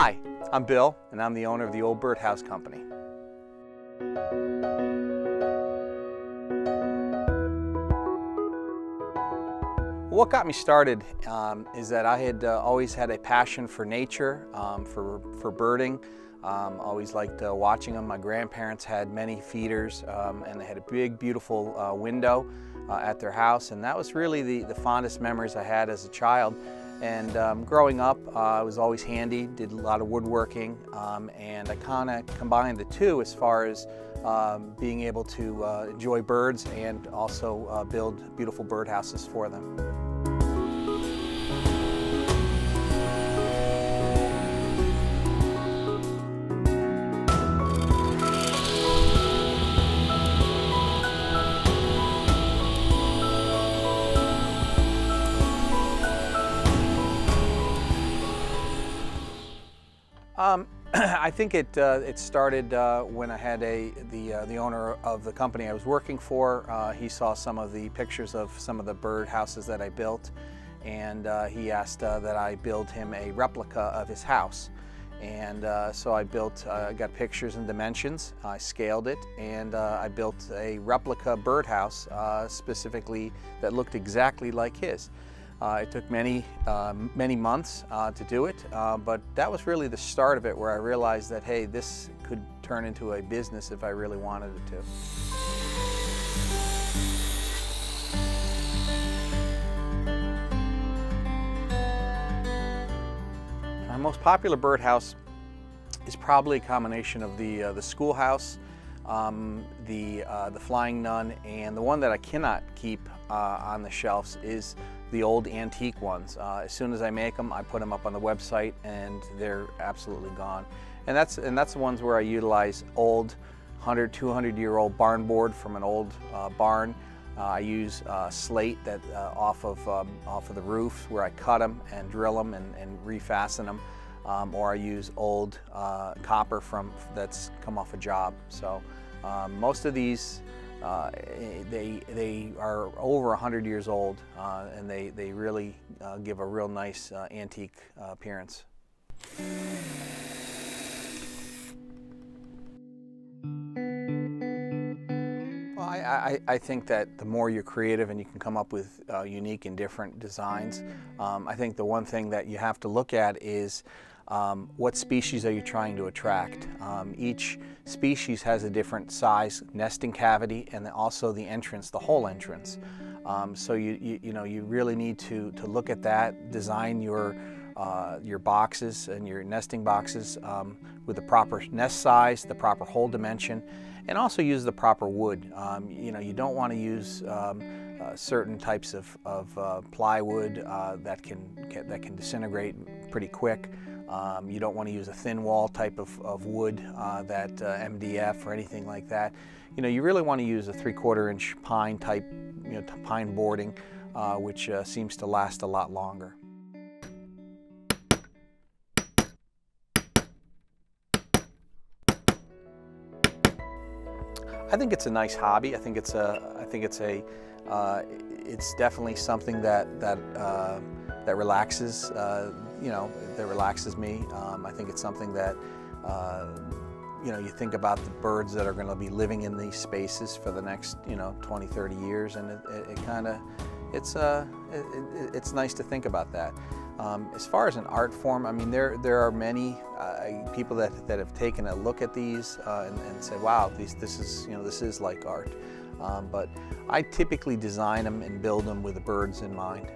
Hi, I'm Bill, and I'm the owner of the Old Birdhouse company. What got me started is that I had always had a passion for nature, for birding. Always liked watching them. My grandparents had many feeders, and they had a big, beautiful window at their house, and that was really the fondest memories I had as a child. And growing up, I was always handy, did a lot of woodworking, and I kind of combined the two as far as being able to enjoy birds and also build beautiful birdhouses for them. I think it started when I had the owner of the company I was working for. He saw some of the pictures of some of the bird houses that I built, and he asked that I build him a replica of his house. And so I got pictures and dimensions, I scaled it, and I built a replica birdhouse specifically that looked exactly like his. It took many months to do it, but that was really the start of it, where I realized that, hey, this could turn into a business if I really wanted it to. My most popular birdhouse is probably a combination of the schoolhouse, the flying nun, and the one that I cannot keep on the shelves is the old antique ones. As soon as I make them, I put them up on the website, and they're absolutely gone. And that's the ones where I utilize old 100, 200-year-old barn board from an old barn. I use slate that off of the roof, where I cut them and drill them and refasten them, or I use old copper that's come off a job. So most of these they are over 100 years old, and they really give a real nice antique appearance. Well, I think that the more you're creative and you can come up with unique and different designs, I think the one thing that you have to look at is what species are you trying to attract? Each species has a different size nesting cavity, and then also the entrance, the whole entrance. So you really need to look at that, design your boxes and your nesting boxes with the proper nest size, the proper hole dimension, and also use the proper wood. You don't want to use certain types of plywood that can disintegrate pretty quick. You don't want to use a thin wall type of wood, that MDF or anything like that. You really want to use a 3/4 inch pine type, pine boarding, which seems to last a lot longer. I think it's a nice hobby. I think it's definitely something that relaxes. That relaxes me. I think it's something that you think about the birds that are going to be living in these spaces for the next 20, 30 years, and it's nice to think about that. As far as an art form, I mean, there are many people that have taken a look at these and said, wow, this is like art. But I typically design them and build them with the birds in mind.